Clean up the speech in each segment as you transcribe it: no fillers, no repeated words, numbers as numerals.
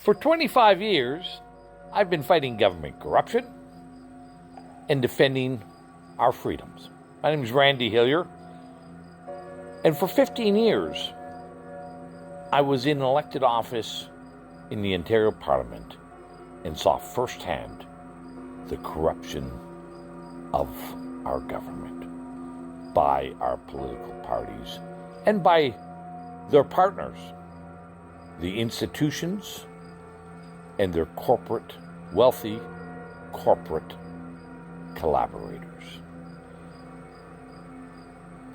For 25 years, I've been fighting government corruption and defending our freedoms. My name is Randy Hillier, and for 15 years, I was in elected office in the Ontario Parliament and saw firsthand the corruption of our government by our political parties and by their partners, the institutions and their wealthy corporate collaborators.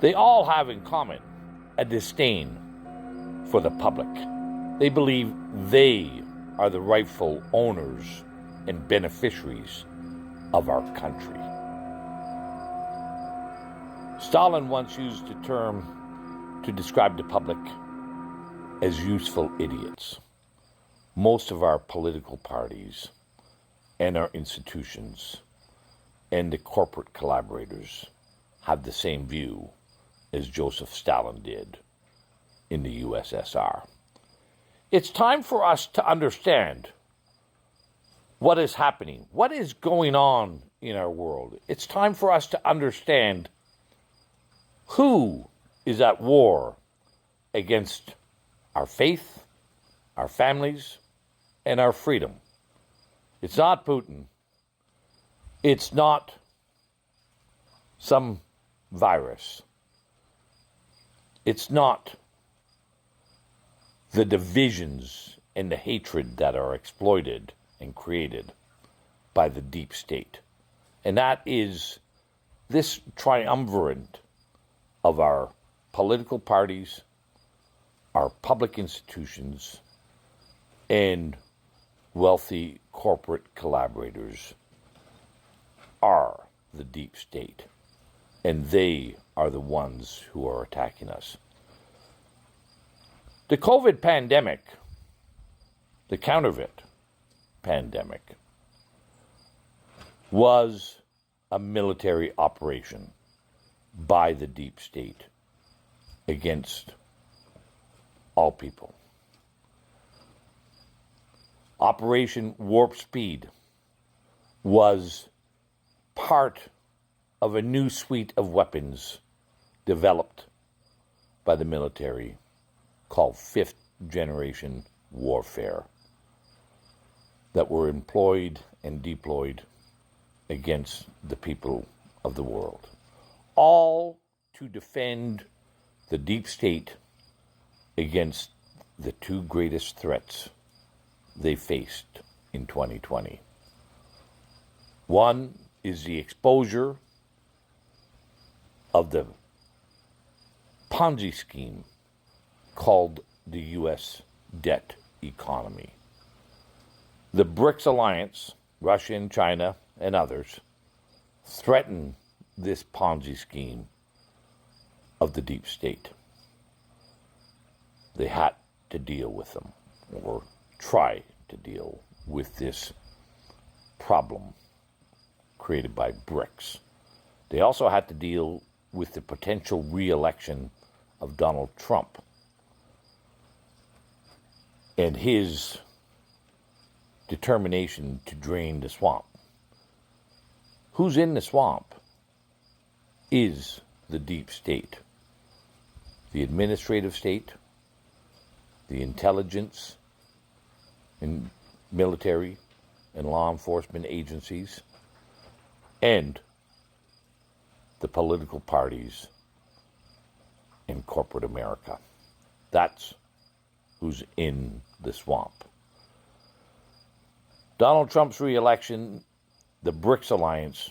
They all have in common a disdain for the public. They believe they are the rightful owners and beneficiaries of our country. Stalin once used the term to describe the public as useful idiots. Most of our political parties and our institutions and the corporate collaborators have the same view as Joseph Stalin did in the USSR. It's time for us to understand what is happening, what is going on in our world. It's time for us to understand who is at war against our faith, our families, and our freedom. It's not Putin. It's not some virus. It's not the divisions and the hatred that are exploited and created by the deep state. And that is this triumvirate of our political parties, our public institutions, and wealthy corporate collaborators are the deep state, and they are the ones who are attacking us. The COVID pandemic, the counterfeit pandemic, was a military operation by the deep state against all people. Operation Warp Speed was part of a new suite of weapons developed by the military called fifth generation warfare that were employed and deployed against the people of the world, all to defend the deep state against the two greatest threats they faced in 2020. One is the exposure of the Ponzi scheme called the U.S. debt economy. The BRICS alliance, Russia and China and others, threaten this Ponzi scheme of the deep state. They had to deal with them, or try to deal with this problem created by BRICS. They also had to deal with the potential re-election of Donald Trump and his determination to drain the swamp. Who's in the swamp is the deep state, the administrative state, the intelligence and military and law enforcement agencies, and the political parties in corporate America. That's who's in the swamp. Donald Trump's re-election, the BRICS alliance,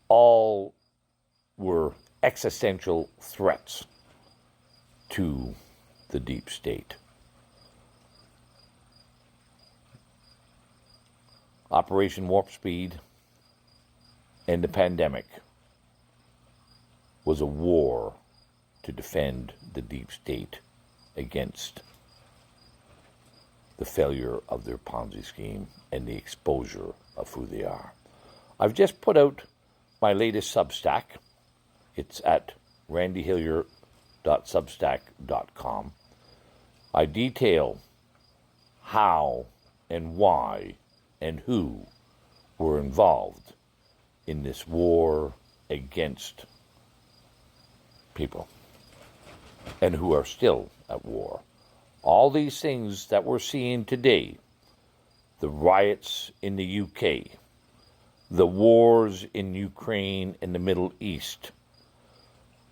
all were existential threats to the deep state. Operation Warp Speed and the pandemic was a war to defend the deep state against the failure of their Ponzi scheme and the exposure of who they are. I've just put out my latest Substack. It's at randyhillier.substack.com. I detail how and why and who were involved in this war against people and who are still at war. All these things that we're seeing today, the riots in the UK, the wars in Ukraine and the Middle East,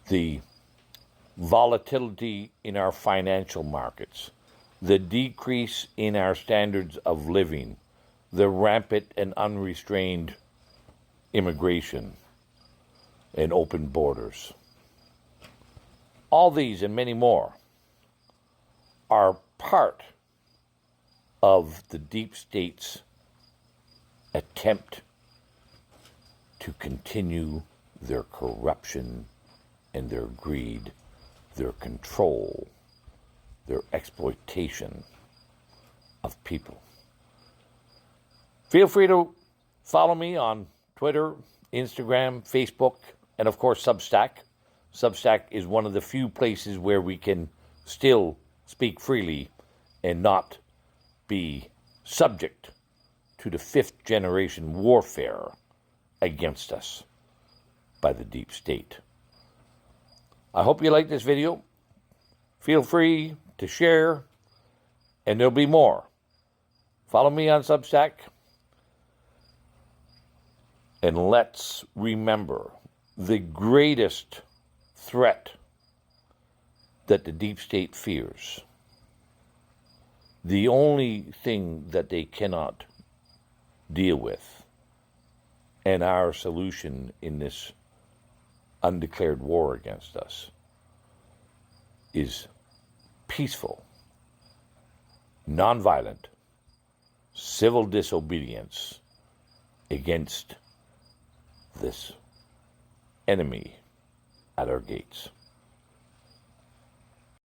the volatility in our financial markets, the decrease in our standards of living, the rampant and unrestrained immigration and open borders. All these and many more are part of the deep state's attempt to continue their corruption and their greed, their control, their exploitation of people. Feel free to follow me on Twitter, Instagram, Facebook, and of course Substack. Substack is one of the few places where we can still speak freely and not be subject to the fifth generation warfare against us by the deep state. I hope you like this video. Feel free to share, and there'll be more. Follow me on Substack, and let's remember the greatest threat that the deep state fears, the only thing that they cannot deal with, and our solution in this undeclared war against us is peaceful, nonviolent, civil disobedience against this enemy at our gates.